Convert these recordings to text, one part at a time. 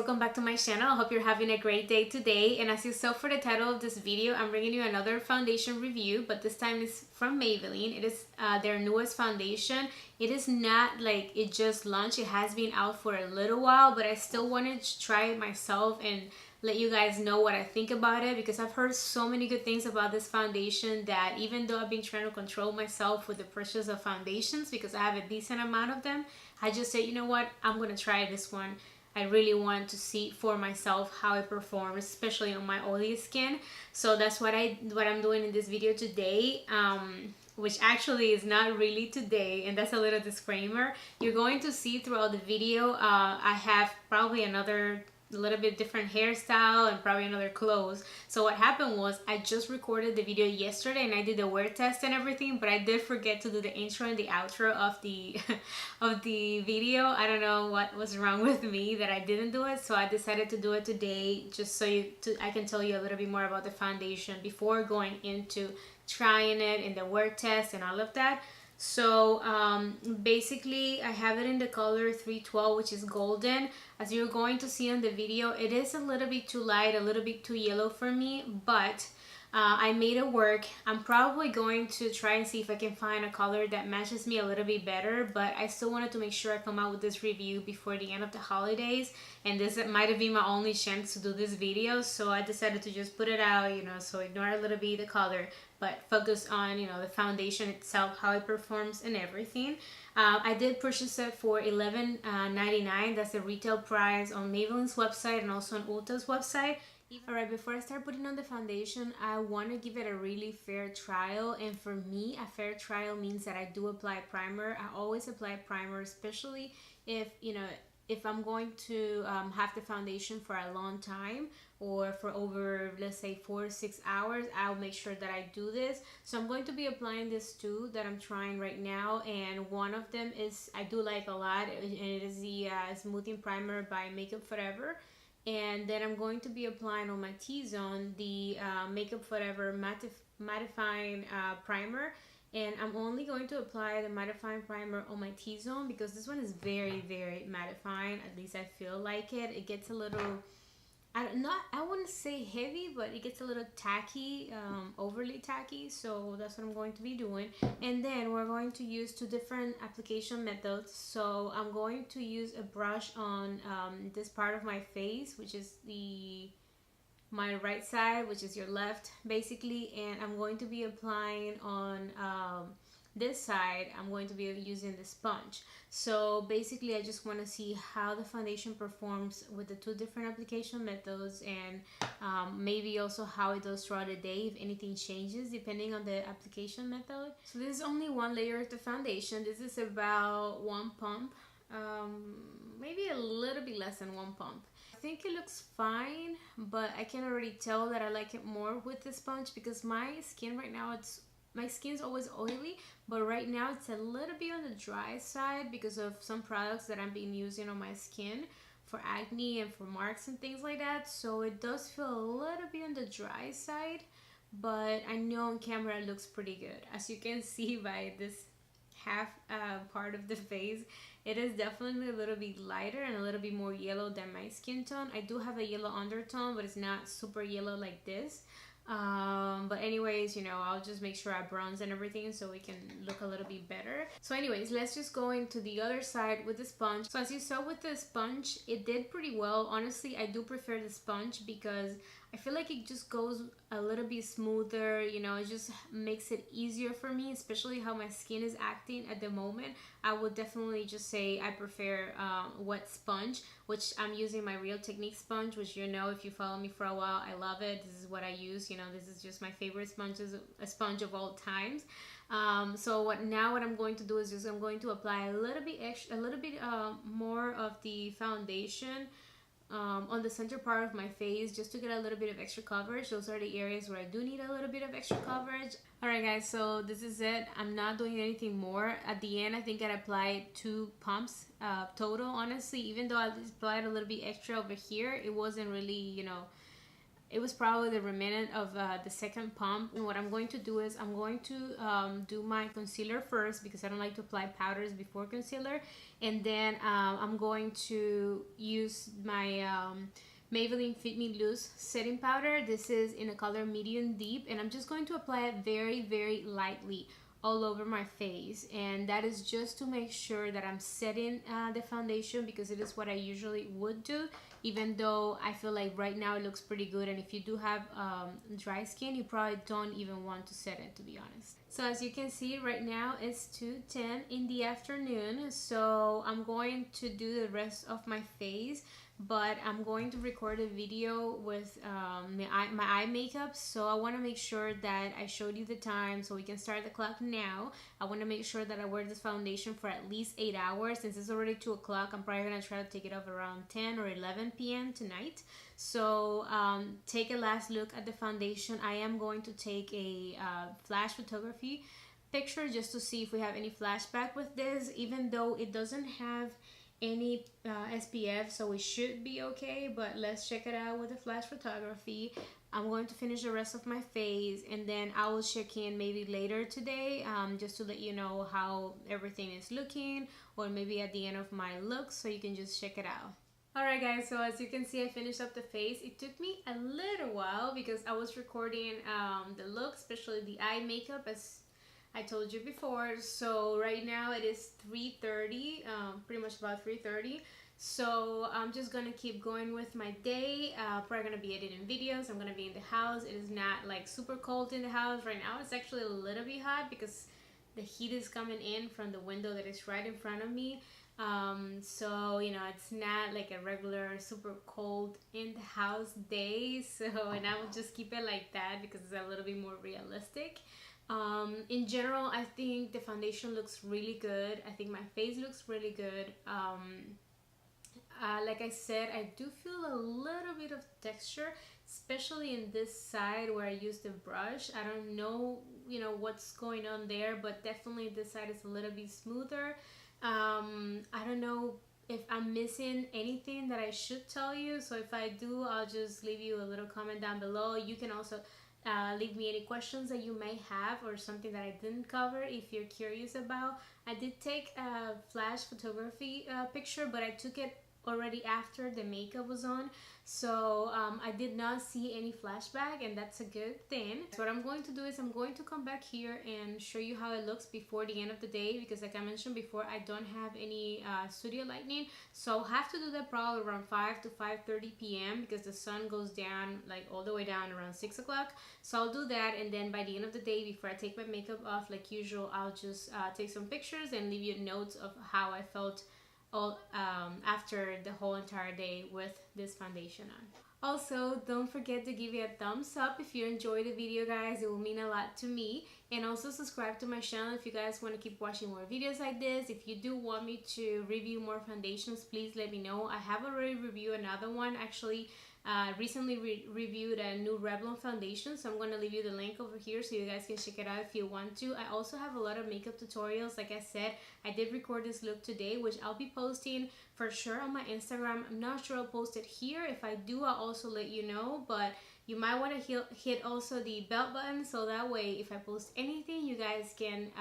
welcome back to my channel. I hope you're having a great day today. And as you saw for the title of this video, I'm bringing you another foundation review, but this time it's from Maybelline. It is their newest foundation. It is not like it just launched. It has been out for a little while, but I still wanted to try it myself and let you guys know what I think about it, because I've heard so many good things about this foundation that even though I've been trying to control myself with the purchase of foundations because I have a decent amount of them, I just said, you know what, I'm gonna try this one. I really want to see for myself how it performs, especially on my oily skin. So that's what I'm doing in this video today, which actually is not really today, and that's a little disclaimer. You're going to see throughout the video I have probably another little bit different hairstyle and probably another clothes. So what happened was I just recorded the video yesterday and I did the wear test and everything, but I did forget to do the intro and the outro of the of the video. I don't know what was wrong with me that I didn't do it, so I decided to do it today just so I can tell you a little bit more about the foundation before going into trying it in the wear test and all of that. So basically I have it in the color 312, which is golden. As you're going to see on the video, it is a little bit too light, a little bit too yellow for me, but I made it work. I'm probably going to try and see if I can find a color that matches me a little bit better, but I still wanted to make sure I come out with this review before the end of the holidays, and this might have been my only chance to do this video, so I decided to just put it out, you know, so ignore a little bit the color, but focus on, you know, the foundation itself, how it performs and everything. I did purchase it for $11.99. That's the retail price on Maybelline's website and also on Ulta's website. Alright, before I start putting on the foundation, I want to give it a really fair trial, and for me, a fair trial means that I do apply primer. I always apply primer, especially if, you know, if I'm going to have the foundation for a long time or for over, let's say, 4 to 6 hours, I'll make sure that I do this. So I'm going to be applying this two that I'm trying right now, and one of them is I do like a lot, and it is the smoothing primer by Makeup Forever. And then I'm going to be applying on my T-zone the Makeup Forever mattifying primer, and I'm only going to apply the mattifying primer on my T-zone because this one is very, very mattifying. At least I feel like it. It gets a little, I wouldn't say heavy, but it gets a little tacky, overly tacky. So that's what I'm going to be doing. And then we're going to use two different application methods. So I'm going to use a brush on this part of my face, which is my right side, which is your left basically, and I'm going to be applying on this side. I'm going to be using the sponge. So basically I just want to see how the foundation performs with the two different application methods, and maybe also how it does throughout the day, if anything changes depending on the application method. So this is only one layer of the foundation. This is about one pump, maybe a little bit less than one pump. I think it looks fine, but I can already tell that I like it more with the sponge because my skin right now, my skin's always oily, but right now it's a little bit on the dry side because of some products that I've been using on my skin for acne and for marks and things like that. So it does feel a little bit on the dry side, but I know on camera it looks pretty good. As you can see by this half part of the face, it is definitely a little bit lighter and a little bit more yellow than my skin tone. I do have a yellow undertone, but it's not super yellow like this. But anyways, you know, I'll just make sure I bronze and everything so we can look a little bit better. So anyways, let's just go into the other side with the sponge. So as you saw with the sponge, it did pretty well. Honestly, I do prefer the sponge because I feel like it just goes a little bit smoother, you know, it just makes it easier for me, especially how my skin is acting at the moment. I would definitely just say I prefer wet sponge, which I'm using my Real Technique sponge, which, you know, if you follow me for a while, I love it. This is what I use, you know, this is just my favorite sponge, a sponge of all times. So what I'm going to do is just I'm going to apply a little bit extra, a little bit more of the foundation on the center part of my face, just to get a little bit of extra coverage. Those are the areas where I do need a little bit of extra coverage. Alright guys, so this is it. I'm not doing anything more. At the end, I think I applied 2 pumps total. Honestly, even though I applied a little bit extra over here, it wasn't really, you know, it was probably the remnant of the second pump. And what I'm going to do is I'm going to do my concealer first, because I don't like to apply powders before concealer. And then I'm going to use my Maybelline Fit Me Loose setting powder. This is in a color medium deep, and I'm just going to apply it very lightly all over my face, and that is just to make sure that I'm setting the foundation, because it is what I usually would do, even though I feel like right now it looks pretty good. And if you do have dry skin, you probably don't even want to set it, to be honest. So as you can see, right now it's 2:10 in the afternoon, so I'm going to do the rest of my face, but I'm going to record a video with my eye makeup, so I want to make sure that I showed you the time so we can start the clock now. I want to make sure that I wear this foundation for at least 8 hours. Since it's already 2 o'clock, I'm probably going to try to take it off around 10 or 11 p.m. tonight. So take a last look at the foundation. I am going to take a flash photography picture just to see if we have any flashback with this, even though it doesn't have any SPF, so we should be okay. But let's check it out with the flash photography. I'm going to finish the rest of my face, and then I will check in maybe later today, just to let you know how everything is looking, or maybe at the end of my look, so you can just check it out. Alright guys, so as you can see, I finished up the face. It took me a little while because I was recording the look, especially the eye makeup, as I told you before. So right now it is 3:30, pretty much about 3:30. So I'm just gonna keep going with my day. Probably gonna be editing videos. I'm gonna be in the house. It is not like super cold in the house right now. It's actually a little bit hot because the heat is coming in from the window that is right in front of me. So you know, it's not like a regular super cold in the house day. So, and I will just keep it like that because it's a little bit more realistic. In general, I think the foundation looks really good. I think my face looks really good. Like I said, I do feel a little bit of texture, especially in this side where I use the brush. I don't know, you know, what's going on there, but definitely this side is a little bit smoother. I don't know if I'm missing anything that I should tell you, so if I do, I'll just leave you a little comment down below. You can also leave me any questions that you may have, or something that I didn't cover if you're curious about. I did take a flash photography picture, but I took it already after the makeup was on, so I did not see any flashback, and that's a good thing. So what I'm going to do is I'm going to come back here and show you how it looks before the end of the day, because like I mentioned before, I don't have any studio lighting, so I'll have to do that probably around 5 to 5:30 p.m. because the sun goes down like all the way down around 6 o'clock. So I'll do that, and then by the end of the day, before I take my makeup off like usual, I'll just take some pictures and leave you notes of how I felt all after the whole entire day with this foundation on. Also, don't forget to give it a thumbs up if you enjoyed the video, guys. It will mean a lot to me. And also subscribe to my channel if you guys want to keep watching more videos like this. If you do want me to review more foundations, please let me know. I have already reviewed another one, actually. Recently reviewed a new Revlon foundation, so I'm going to leave you the link over here so you guys can check it out if you want to. I also have a lot of makeup tutorials. Like I said, I did record this look today, which I'll be posting for sure on my Instagram. I'm not sure I'll post it here. If I do, I'll also let you know, but you might want to hit also the bell button, so that way if I post anything, you guys can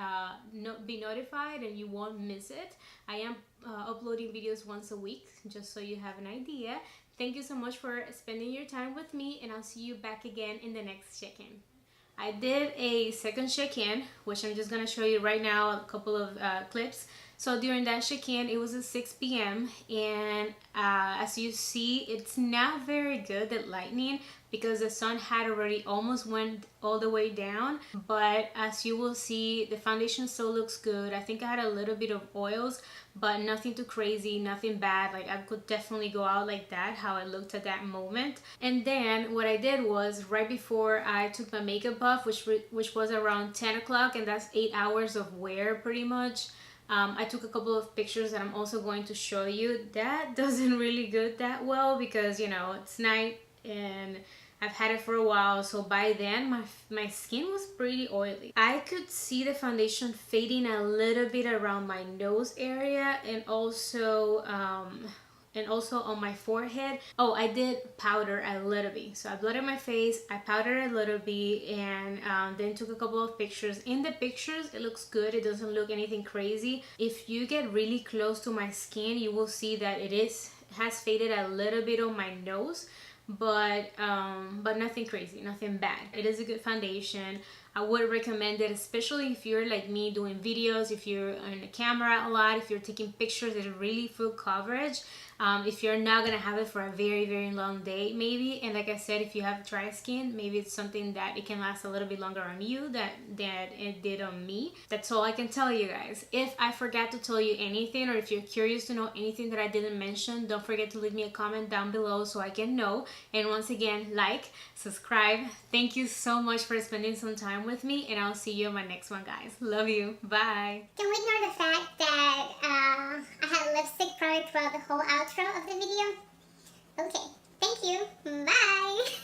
be notified and you won't miss it. I am uploading videos once a week, just so you have an idea. Thank you so much for spending your time with me, and I'll see you back again in the next check-in. I did a second check-in, which I'm just going to show you right now, a couple of clips. So during that check-in, it was at 6 p.m. and as you see, it's not very good at lightning because the sun had already almost went all the way down. But as you will see, the foundation still looks good. I think I had a little bit of oils, but nothing too crazy, nothing bad. Like I could definitely go out like that, how I looked at that moment. And then what I did was right before I took my makeup off, which was around 10 o'clock, and that's 8 hours of wear pretty much. I took a couple of pictures that I'm also going to show you. That doesn't really good that well because, you know, it's night and I've had it for a while, so by then my skin was pretty oily. I could see the foundation fading a little bit around my nose area, and also and also on my forehead. Oh, I did powder a little bit. So I blotted my face, I powdered a little bit, and then took a couple of pictures. In the pictures, it looks good. It doesn't look anything crazy. If you get really close to my skin, you will see that it has faded a little bit on my nose, but nothing crazy, nothing bad. It is a good foundation. I would recommend it, especially if you're like me doing videos, if you're on the camera a lot, if you're taking pictures that are really full coverage. If you're not gonna have it for a very, very long day maybe, and like I said, if you have dry skin, maybe it's something that it can last a little bit longer on you than it did on me. That's all I can tell you guys. If I forgot to tell you anything, or if you're curious to know anything that I didn't mention, don't forget to leave me a comment down below so I can know. And once again, like, subscribe. Thank you so much for spending some time with me, and I'll see you in my next one, guys. Love you. Bye. Don't ignore the fact that I had lipstick product throughout the whole outro of the video. Okay, thank you. Bye.